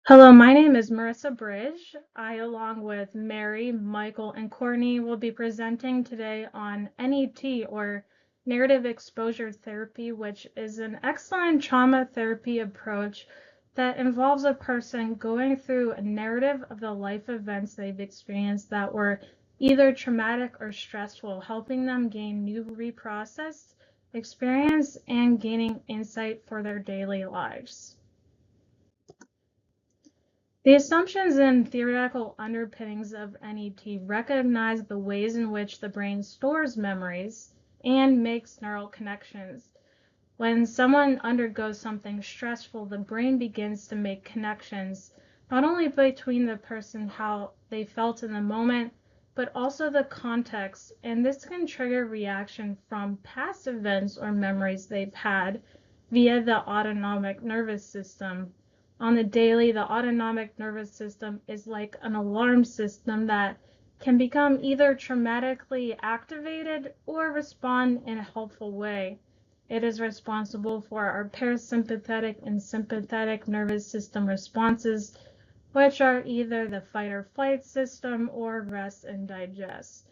Hello, my name is Marissa Bridge. I, along with Mary, Michael, and Courtney, will be presenting today on NET, or Narrative Exposure Therapy, which is an excellent trauma therapy approach that involves a person going through a narrative of the life events they've experienced that were either traumatic or stressful, helping them gain new reprocessed experience and gaining insight for their daily lives. The assumptions and theoretical underpinnings of NET recognize the ways in which the brain stores memories and makes neural connections. When someone undergoes something stressful, the brain begins to make connections, not only between the person, how they felt in the moment, but also the context, and this can trigger reaction from past events or memories they've had via the autonomic nervous system. On the daily, the autonomic nervous system is like an alarm system that can become either traumatically activated or respond in a helpful way. It is responsible for our parasympathetic and sympathetic nervous system responses, which are either the fight or flight system or rest and digest.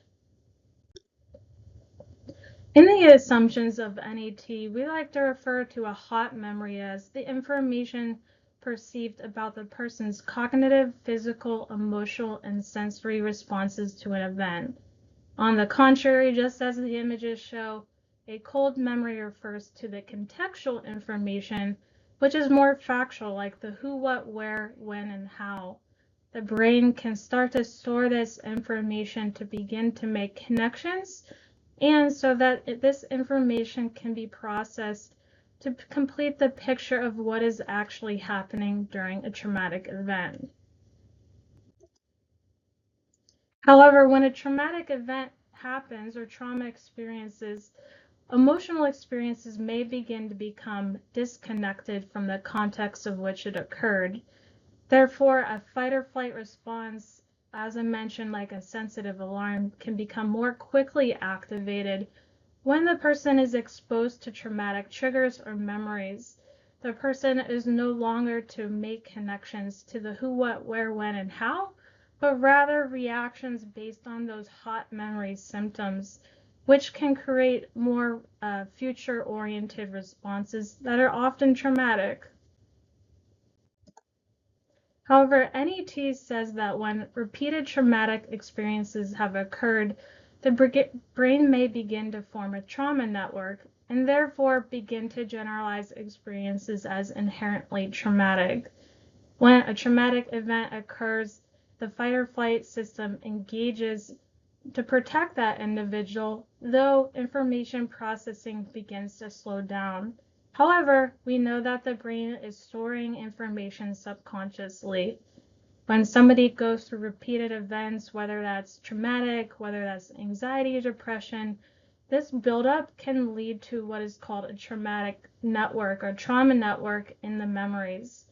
In the assumptions of NET, we like to refer to a hot memory as the information perceived about the person's cognitive, physical, emotional, and sensory responses to an event. On the contrary, just as the images show, a cold memory refers to the contextual information, which is more factual, like the who, what, where, when, and how. The brain can start to store this information to begin to make connections, and so that this information can be processed to complete the picture of what is actually happening during a traumatic event. However, when a traumatic event happens or trauma experiences, emotional experiences may begin to become disconnected from the context of which it occurred. Therefore, a fight or flight response, as I mentioned, like a sensitive alarm, can become more quickly activated when the person is exposed to traumatic triggers or memories. The person is no longer to make connections to the who, what, where, when, and how, but rather reactions based on those hot memory symptoms, which can create more future-oriented responses that are often traumatic. However, NET says that when repeated traumatic experiences have occurred, the brain may begin to form a trauma network and therefore begin to generalize experiences as inherently traumatic. When a traumatic event occurs, the fight or flight system engages to protect that individual, though information processing begins to slow down. However, we know that the brain is storing information subconsciously. When somebody goes through repeated events, whether that's traumatic, whether that's anxiety or depression, this buildup can lead to what is called a traumatic network or trauma network in the memories.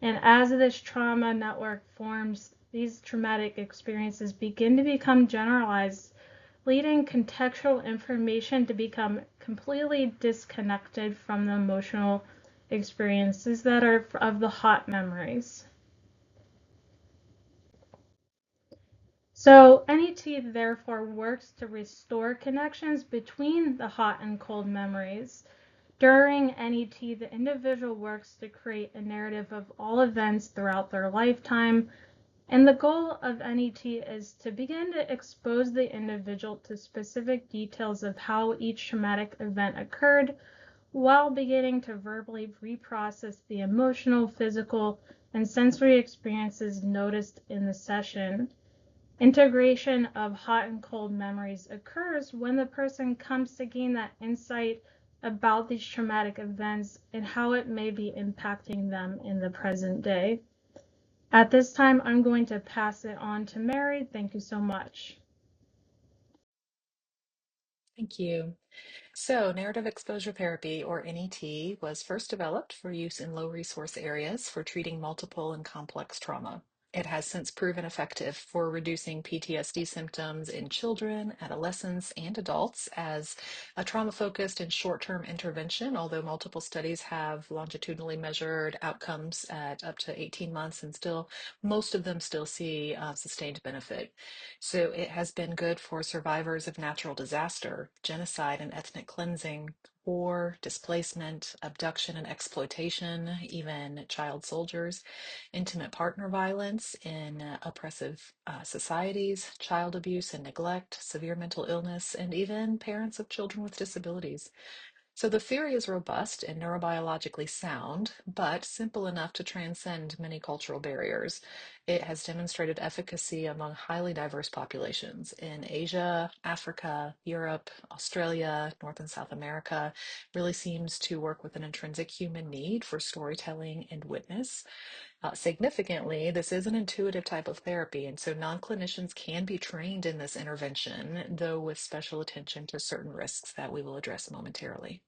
And as this trauma network forms, these traumatic experiences begin to become generalized, leading contextual information to become completely disconnected from the emotional experiences that are of the hot memories. So NET therefore works to restore connections between the hot and cold memories. During NET, the individual works to create a narrative of all events throughout their lifetime, and the goal of NET is to begin to expose the individual to specific details of how each traumatic event occurred, while beginning to verbally reprocess the emotional, physical, and sensory experiences noticed in the session. Integration of hot and cold memories occurs when the person comes to gain that insight about these traumatic events and how it may be impacting them in the present day. At this time, I'm going to pass it on to Mary. Thank you so much. Thank you. So, narrative exposure therapy, or NET, was first developed for use in low resource areas for treating multiple and complex trauma. It has since proven effective for reducing PTSD symptoms in children, adolescents, and adults as a trauma-focused and short-term intervention, although multiple studies have longitudinally measured outcomes at up to 18 months, and still most of them still see sustained benefit. So it has been good for survivors of natural disaster, genocide and ethnic cleansing, war, displacement, abduction and exploitation, even child soldiers, intimate partner violence in oppressive societies, child abuse and neglect, severe mental illness, and even parents of children with disabilities. So the theory is robust and neurobiologically sound, but simple enough to transcend many cultural barriers. It has demonstrated efficacy among highly diverse populations in Asia, Africa, Europe, Australia, North and South America. Really seems to work with an intrinsic human need for storytelling and witness. Significantly, this is an intuitive type of therapy, and so non-clinicians can be trained in this intervention, though with special attention to certain risks that we will address momentarily.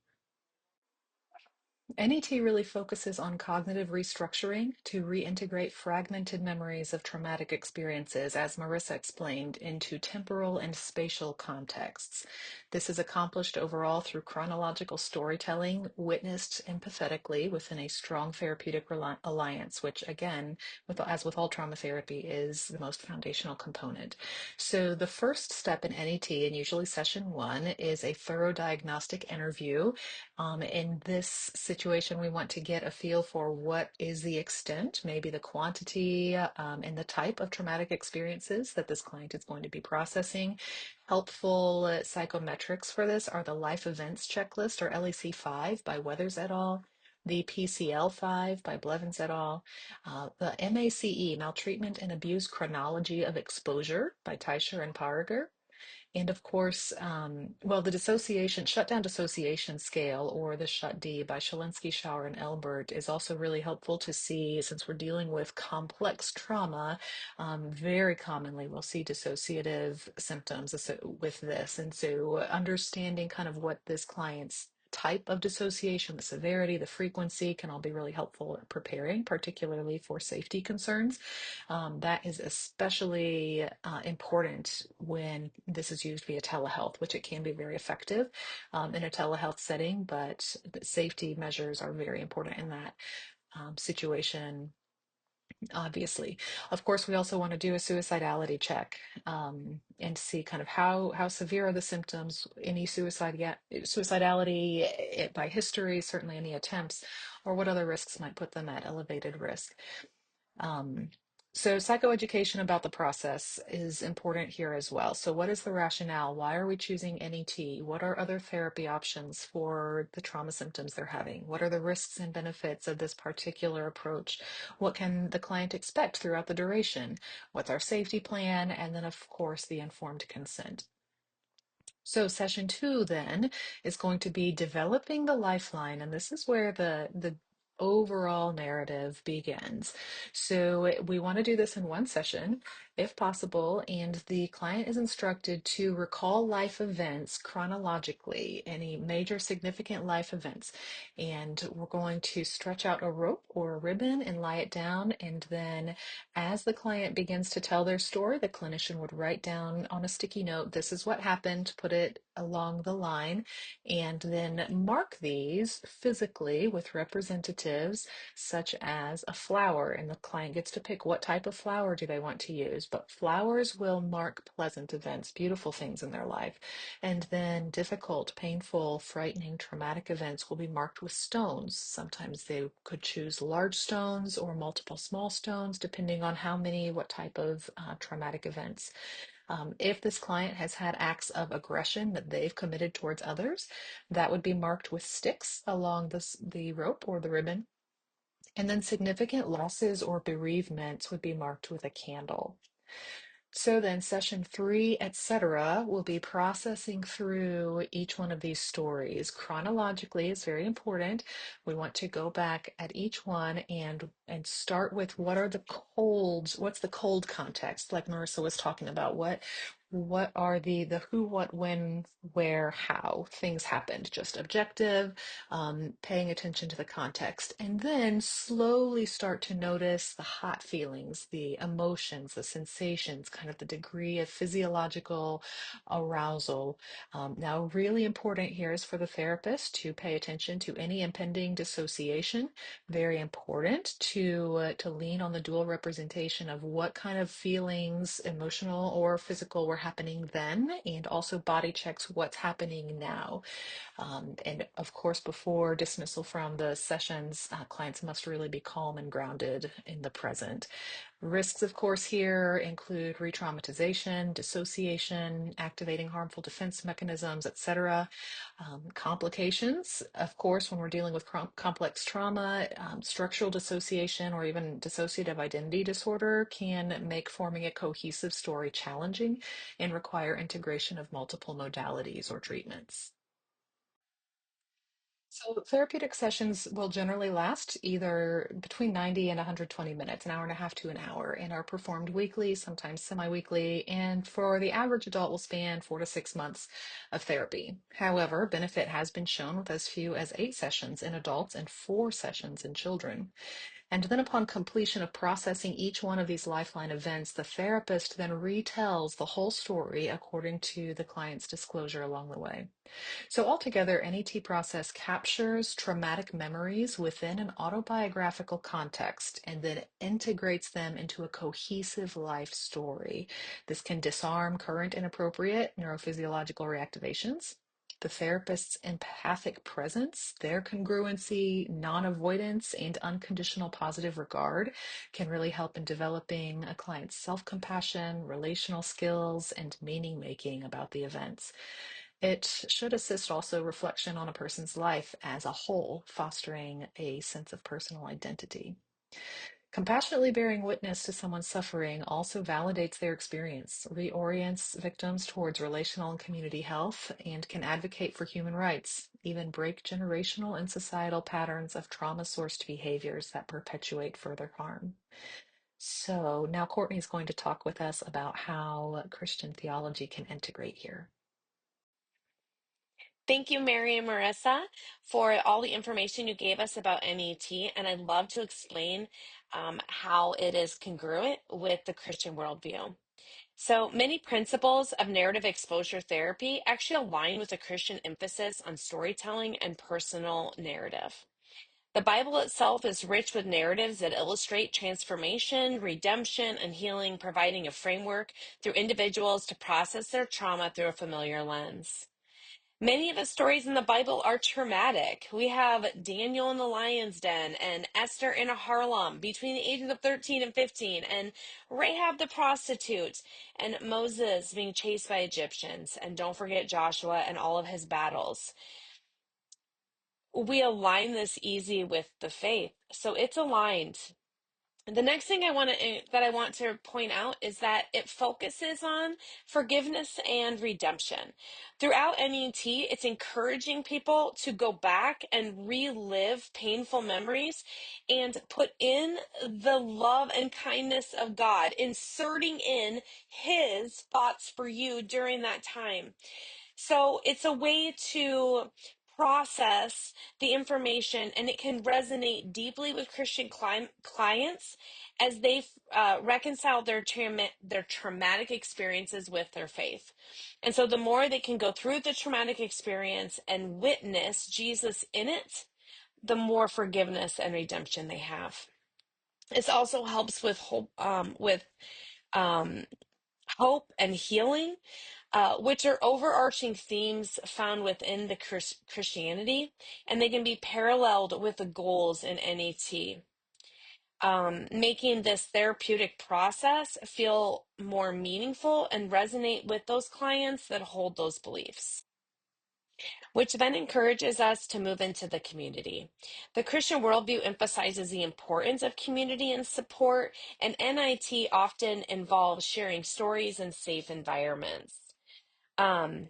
NET really focuses on cognitive restructuring to reintegrate fragmented memories of traumatic experiences, as Marissa explained, into temporal and spatial contexts. This is accomplished overall through chronological storytelling, witnessed empathetically within a strong therapeutic alliance, which, again, as with all trauma therapy, is the most foundational component. So, the first step in NET, and usually session one, is a thorough diagnostic interview. In this situation, we want to get a feel for what is the extent, maybe the quantity, and the type of traumatic experiences that this client is going to be processing. Helpful psychometrics for this are the Life Events Checklist, or LEC-5 by Weathers et al., the PCL-5 by Blevins et al., the MACE, Maltreatment and Abuse Chronology of Exposure by Teicher and Parager, and of course, well, the shutdown dissociation scale, or the SHUT-D by Shalinsky, Schauer, and Elbert, is also really helpful to see since we're dealing with complex trauma. Very commonly, we'll see dissociative symptoms with this. And so understanding kind of what this client's type of dissociation, the severity, the frequency can all be really helpful in preparing, particularly for safety concerns. That is especially important when this is used via telehealth, which it can be very effective in a telehealth setting, but the safety measures are very important in that situation, obviously. Of course, we also want to do a suicidality check and see kind of how severe are the symptoms, any suicidality by history, certainly any attempts, or what other risks might put them at elevated risk. Um, so psychoeducation about the process is important here as well. So what is the rationale? Why are we choosing NET? What are other therapy options for the trauma symptoms they're having? What are the risks and benefits of this particular approach? What can the client expect throughout the duration? What's our safety plan? And then, of course, the informed consent. So session two then is going to be developing the lifeline, and this is where the overall narrative begins. So we want to do this in one session, if possible, and the client is instructed to recall life events chronologically, any major significant life events. And we're going to stretch out a rope or a ribbon and lie it down, and then as the client begins to tell their story, the clinician would write down on a sticky note, this is what happened, put it along the line, and then mark these physically with representatives such as a flower. And the client gets to pick what type of flower do they want to use. But flowers will mark pleasant events, beautiful things in their life. And then difficult, painful, frightening, traumatic events will be marked with stones. Sometimes they could choose large stones or multiple small stones, depending on what type of traumatic events. If this client has had acts of aggression that they've committed towards others, that would be marked with sticks along the rope or the ribbon. And then significant losses or bereavements would be marked with a candle. So then session three, etc., will be processing through each one of these stories. Chronologically is very important. We want to go back at each one and start with what's the cold context, like Marissa was talking about. what are the who, what, when, where, how things happened, just objective, paying attention to the context, and then slowly start to notice the hot feelings, the emotions, the sensations, kind of the degree of physiological arousal. Now, really important here is for the therapist to pay attention to any impending dissociation. Very important to lean on the dual representation of what kind of feelings, emotional or physical, were happening then, and also body checks what's happening now. And of course, before dismissal from the sessions, clients must really be calm and grounded in the present. Risks, of course, here include re-traumatization, dissociation, activating harmful defense mechanisms, etc. Complications, of course, when we're dealing with complex trauma, structural dissociation or even dissociative identity disorder can make forming a cohesive story challenging and require integration of multiple modalities or treatments. So therapeutic sessions will generally last either between 90 and 120 minutes, an hour and a half to an hour, and are performed weekly, sometimes semi-weekly, and for the average adult will span 4 to 6 months of therapy. However, benefit has been shown with as few as 8 sessions in adults and 4 sessions in children. And then upon completion of processing each one of these lifeline events, the therapist then retells the whole story according to the client's disclosure along the way. So altogether, NET process captures traumatic memories within an autobiographical context and then integrates them into a cohesive life story. This can disarm current inappropriate neurophysiological reactivations. The therapist's empathic presence, their congruency, non-avoidance, and unconditional positive regard can really help in developing a client's self-compassion, relational skills, and meaning making about the events. It should assist also reflection on a person's life as a whole, fostering a sense of personal identity. Compassionately bearing witness to someone's suffering also validates their experience, reorients victims towards relational and community health, and can advocate for human rights, even break generational and societal patterns of trauma-sourced behaviors that perpetuate further harm. So now Courtney's going to talk with us about how Christian theology can integrate here. Thank you, Mary and Marissa, for all the information you gave us about NET. And I'd love to explain how it is congruent with the Christian worldview. So many principles of narrative exposure therapy actually align with the Christian emphasis on storytelling and personal narrative. The Bible itself is rich with narratives that illustrate transformation, redemption, and healing, providing a framework through individuals to process their trauma through a familiar lens. Many of the stories in the Bible are traumatic. We have Daniel in the lion's den and Esther in a harem between the ages of 13 and 15, and Rahab the prostitute, and Moses being chased by Egyptians. And don't forget Joshua and all of his battles. We align this easy with the faith. So it's aligned. The next thing I want to point out is that it focuses on forgiveness and redemption. Throughout NET, it's encouraging people to go back and relive painful memories and put in the love and kindness of God, inserting in his thoughts for you during that time. So it's a way to process the information, and it can resonate deeply with Christian clients as they reconcile their traumatic experiences with their faith. And so the more they can go through the traumatic experience and witness Jesus in it, the more forgiveness and redemption they have. This also helps with um, hope and healing, which are overarching themes found within the Christianity, and they can be paralleled with the goals in NET, making this therapeutic process feel more meaningful and resonate with those clients that hold those beliefs. Which then encourages us to move into the community. The Christian worldview emphasizes the importance of community and support, and NIT often involves sharing stories in safe environments. Um,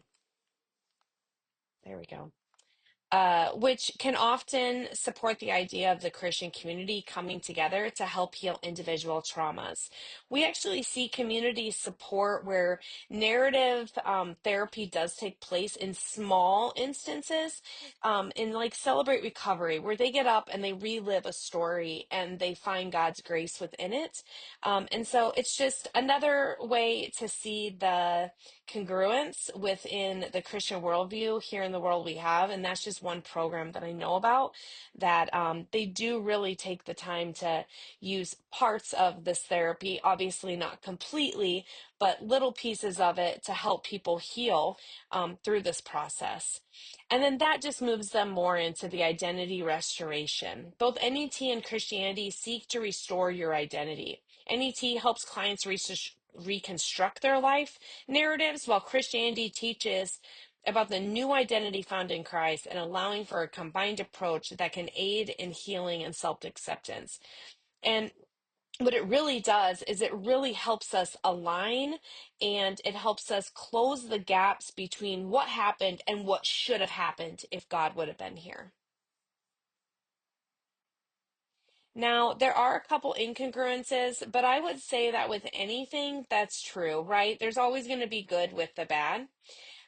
there we go. which can often support the idea of the Christian community coming together to help heal individual traumas. We actually see community support where narrative therapy does take place in small instances, in like Celebrate Recovery, where they get up and they relive a story and they find God's grace within it. And so it's just another way to see the congruence within the Christian worldview here in the world we have. And that's just one program that I know about that they do really take the time to use parts of this therapy, obviously not completely, but little pieces of it to help people heal through this process. And then that just moves them more into the identity restoration. Both NET and Christianity seek to restore your identity. NET helps clients reconstruct their life narratives, while Christianity teaches about the new identity found in Christ and allowing for a combined approach that can aid in healing and self-acceptance. And what it really does is it really helps us align, and it helps us close the gaps between what happened and what should have happened if God would have been here. Now, there are a couple incongruences, but I would say that with anything that's true, right? There's always going to be good with the bad.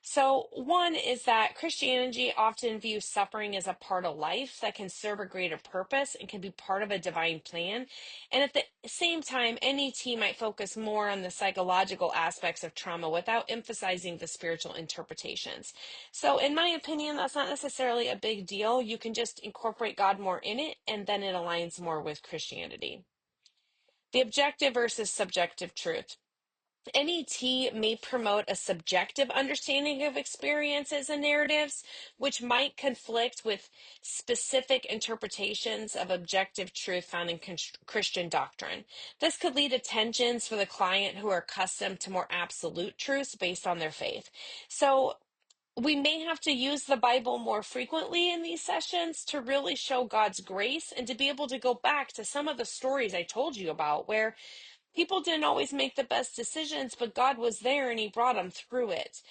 So, one is that Christianity often views suffering as a part of life that can serve a greater purpose and can be part of a divine plan. And at the same time, NET might focus more on the psychological aspects of trauma without emphasizing the spiritual interpretations. So, in my opinion, that's not necessarily a big deal. You can just incorporate God more in it, and then it aligns more with Christianity. The objective versus subjective truth. NET may promote a subjective understanding of experiences and narratives, which might conflict with specific interpretations of objective truth found in Christian doctrine. This could lead to tensions for the client who are accustomed to more absolute truths based on their faith. So, we may have to use the Bible more frequently in these sessions to really show God's grace and to be able to go back to some of the stories I told you about where people didn't always make the best decisions, but God was there and he brought them through it.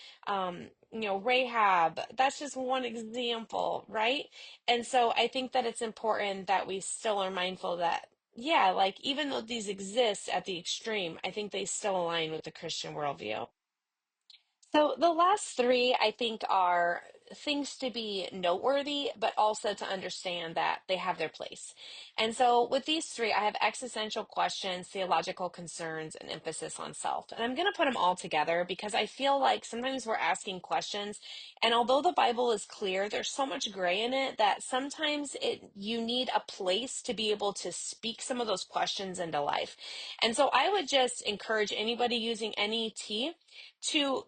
Rahab, that's just one example, right? And so I think that it's important that we still are mindful that, yeah, like even though these exist at the extreme, I think they still align with the Christian worldview. So the last three, I think, are things to be noteworthy, but also to understand that they have their place. And so with these three, I have existential questions, theological concerns, and emphasis on self. And I'm going to put them all together because I feel like sometimes we're asking questions, and although the Bible is clear, there's so much gray in it that sometimes you need a place to be able to speak some of those questions into life. And so I would just encourage anybody using NET to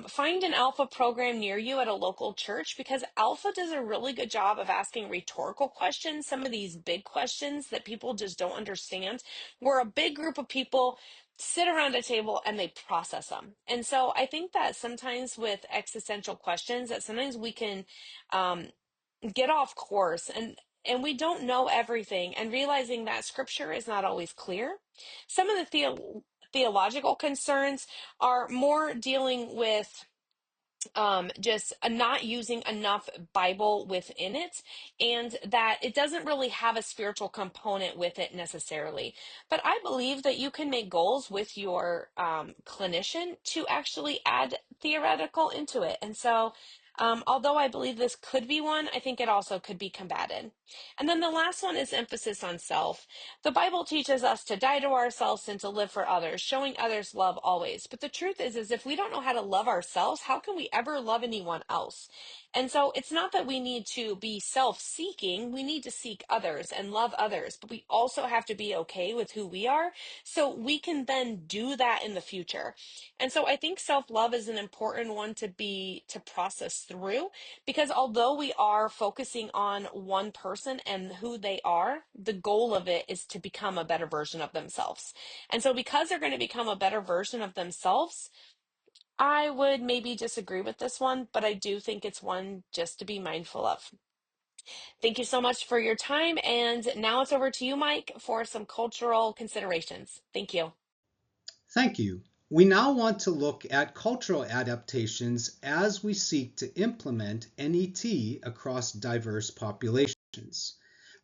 find an Alpha program near you at a local church, because Alpha does a really good job of asking rhetorical questions, some of these big questions that people just don't understand, where a big group of people sit around a table and they process them. And so I think that sometimes with existential questions that sometimes we can get off course, and we don't know everything, and realizing that scripture is not always clear. Some of the theological concerns are more dealing with just not using enough Bible within it, and that it doesn't really have a spiritual component with it necessarily. But I believe that you can make goals with your clinician to actually add theoretical into it. And so, although I believe this could be one, I think it also could be combated. And then the last one is emphasis on self. The Bible teaches us to die to ourselves and to live for others, showing others love always. But the truth is if we don't know how to love ourselves, how can we ever love anyone else? And so it's not that we need to be self-seeking, we need to seek others and love others, but we also have to be okay with who we are so we can then do that in the future. And so I think self-love is an important one to process through, because although we are focusing on one person and who they are, the goal of it is to become a better version of themselves. And so because they're going to become a better version of themselves, I would maybe disagree with this one, but I do think it's one just to be mindful of. Thank you so much for your time. And now it's over to you, Mike, for some cultural considerations. Thank you. Thank you. We now want to look at cultural adaptations as we seek to implement NET across diverse populations.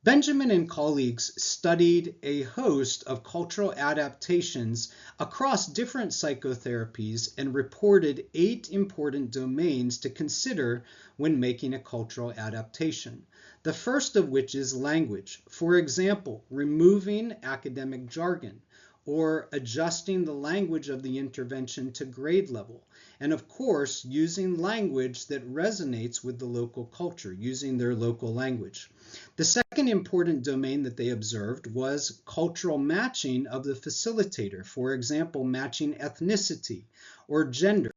Benjamin and colleagues studied a host of cultural adaptations across different psychotherapies and reported 8 important domains to consider when making a cultural adaptation. The first of which is language. For example, removing academic jargon, or adjusting the language of the intervention to grade level. And of course, using language that resonates with the local culture, using their local language. The second important domain that they observed was cultural matching of the facilitator. For example, matching ethnicity or gender.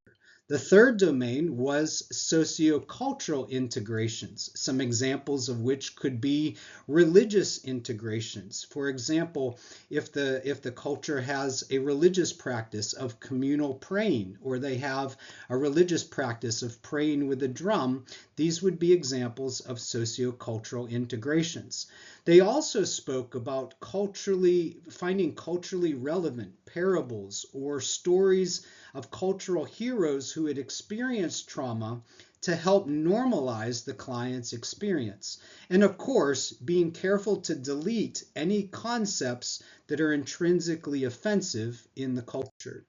The third domain was sociocultural integrations, some examples of which could be religious integrations. For example, if the culture has a religious practice of communal praying, or they have a religious practice of praying with a drum, these would be examples of sociocultural integrations. They also spoke about finding culturally relevant parables or stories of cultural heroes who had experienced trauma to help normalize the client's experience. And of course, being careful to delete any concepts that are intrinsically offensive in the culture.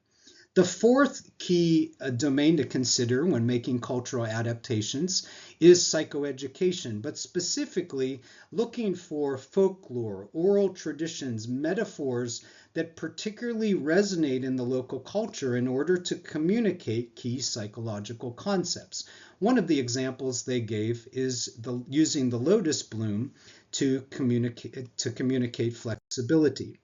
The fourth key domain to consider when making cultural adaptations is psychoeducation, but specifically looking for folklore, oral traditions, metaphors that particularly resonate in the local culture in order to communicate key psychological concepts. One of the examples they gave is using the lotus bloom to communicate flexibility.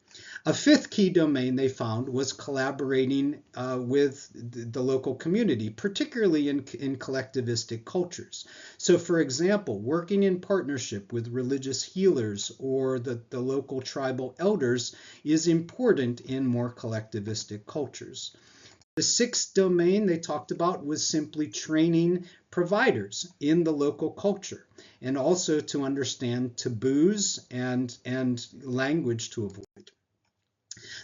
A fifth key domain they found was collaborating with the local community, particularly in collectivistic cultures. So for example, working in partnership with religious healers or the local tribal elders is important in more collectivistic cultures. The sixth domain they talked about was simply training providers in the local culture, and also to understand taboos and language to avoid.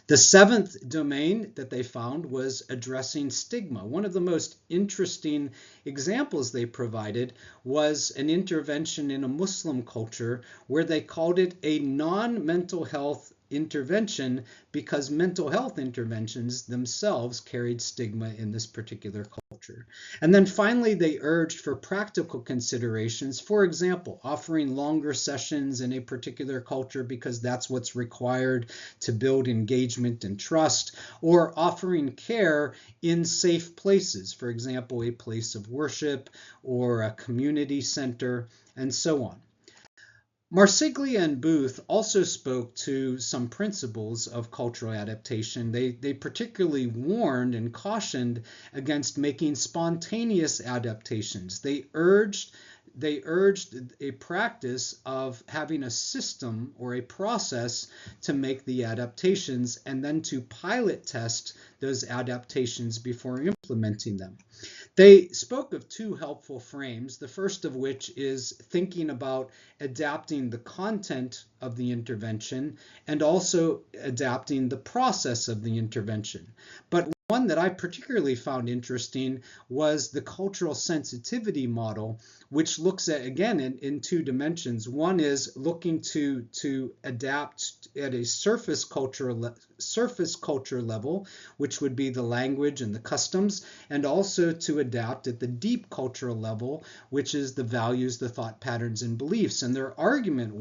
The seventh domain that they found was addressing stigma. One of the most interesting examples they provided was an intervention in a Muslim culture where they called it a non-mental health intervention because mental health interventions themselves carried stigma in this particular culture. And then finally, they urged for practical considerations, for example, offering longer sessions in a particular culture because that's what's required to build engagement and trust, or offering care in safe places, for example, a place of worship or a community center, and so on. Marsiglia and Booth also spoke to some principles of cultural adaptation. They particularly warned and cautioned against making spontaneous adaptations. They urged a practice of having a system or a process to make the adaptations and then to pilot test those adaptations before implementing them. They spoke of 2 helpful frames, the first of which is thinking about adapting the content of the intervention and also adapting the process of the intervention. But one that I particularly found interesting was the cultural sensitivity model, which looks at, again, in 2 dimensions. One is looking to adapt at a surface culture level, which would be the language and the customs, and also to adapt at the deep cultural level, which is the values, the thought patterns, and beliefs. And their argument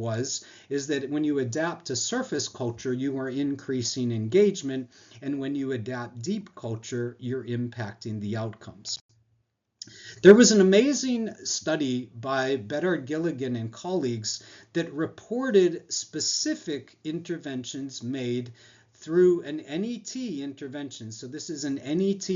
is that when you adapt to surface culture, you are increasing engagement, and when you adapt deep culture, you're impacting the outcomes. There was an amazing study by Bedard Gilligan and colleagues that reported specific interventions made through an NET intervention. So this is an NET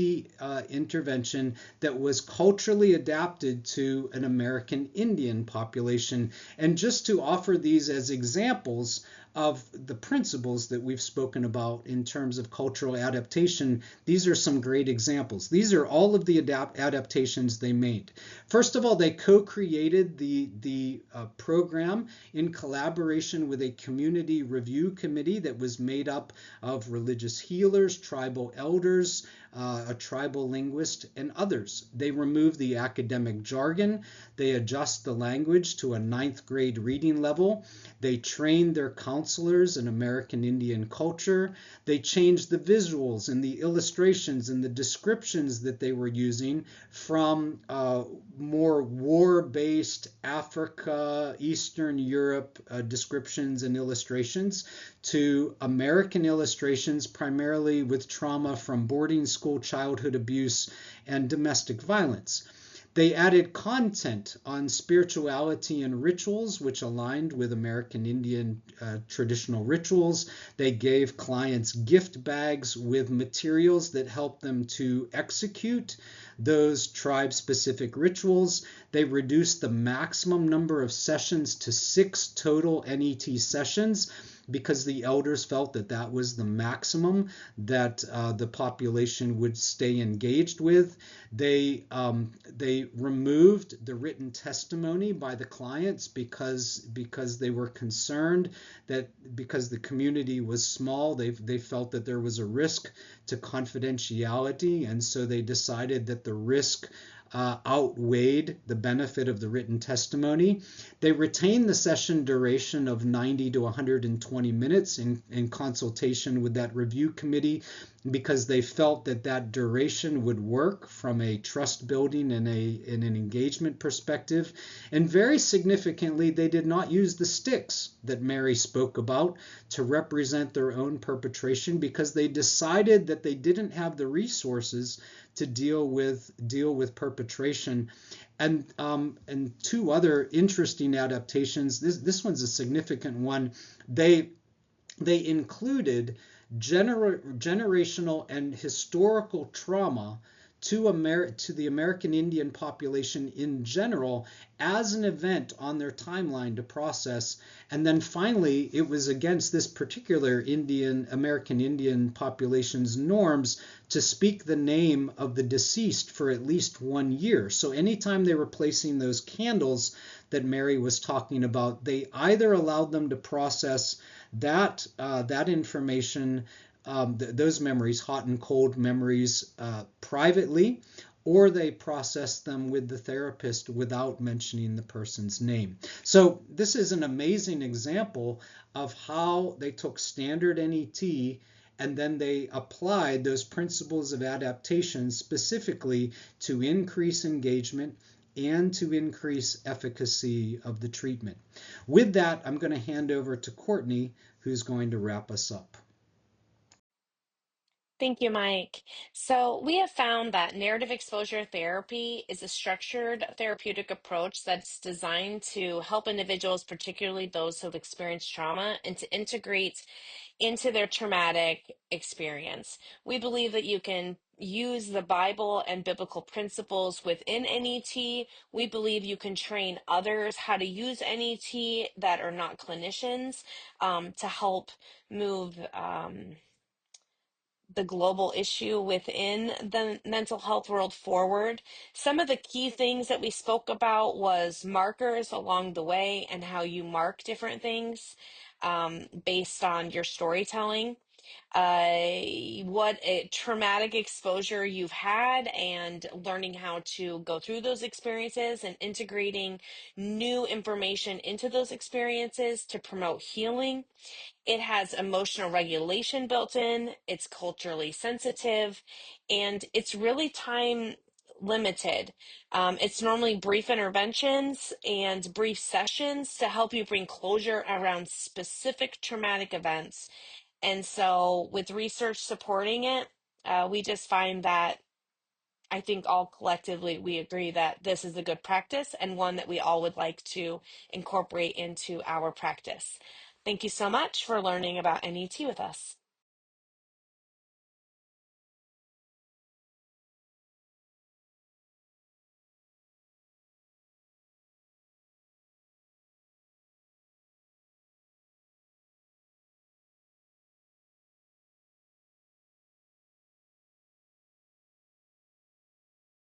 intervention that was culturally adapted to an American Indian population. And just to offer these as examples of the principles that we've spoken about in terms of cultural adaptation, these are some great examples. These are all of the adaptations they made. First of all, they co-created the program in collaboration with a community review committee that was made up of religious healers, tribal elders, a tribal linguist, and others. They remove the academic jargon. They adjust the language to a ninth grade reading level. They train their counselors in American Indian culture. They changed the visuals and the illustrations and the descriptions that they were using from more war-based Africa, Eastern Europe descriptions and illustrations to American illustrations, primarily with trauma from boarding school, childhood abuse, and domestic violence. They added content on spirituality and rituals, which aligned with American Indian traditional rituals. They gave clients gift bags with materials that helped them to execute those tribe-specific rituals. They reduced the maximum number of sessions to 6 total NET sessions because the elders felt that that was the maximum that the population would stay engaged with. They removed the written testimony by the clients because they were concerned that because the community was small, they felt that there was a risk to confidentiality, and so they decided that the risk outweighed the benefit of the written testimony. They retained the session duration of 90 to 120 minutes in consultation with that review committee because they felt that that duration would work from a trust building and an engagement perspective. And very significantly, they did not use the sticks that Mary spoke about to represent their own perpetration because they decided that they didn't have the resources to deal with perpetration. And two other interesting adaptations. This one's a significant one. They included generational and historical trauma to the American Indian population in general as an event on their timeline to process. And then finally, it was against this particular American Indian population's norms to speak the name of the deceased for at least 1 year. So anytime they were placing those candles that Mary was talking about, they either allowed them to process that information, those memories, hot and cold memories, privately, or they processed them with the therapist without mentioning the person's name. So this is an amazing example of how they took standard NET and then they applied those principles of adaptation specifically to increase engagement and to increase efficacy of the treatment. With that, I'm going to hand over to Courtney, who's going to wrap us up. Thank you, Mike. So we have found that narrative exposure therapy is a structured therapeutic approach that's designed to help individuals, particularly those who have experienced trauma, and to integrate into their traumatic experience. We believe that you can use the Bible and biblical principles within NET. We believe you can train others how to use NET that are not clinicians to help move the global issue within the mental health world forward. Some of the key things that we spoke about was markers along the way and how you mark different things based on your storytelling, what a traumatic exposure you've had and learning how to go through those experiences and integrating new information into those experiences to promote healing. It has emotional regulation built in, it's culturally sensitive, and it's really time limited. It's normally brief interventions and brief sessions to help you bring closure around specific traumatic events. And so, with research supporting it, we just find that I think all collectively we agree that this is a good practice and one that we all would like to incorporate into our practice. Thank you so much for learning about NET with us.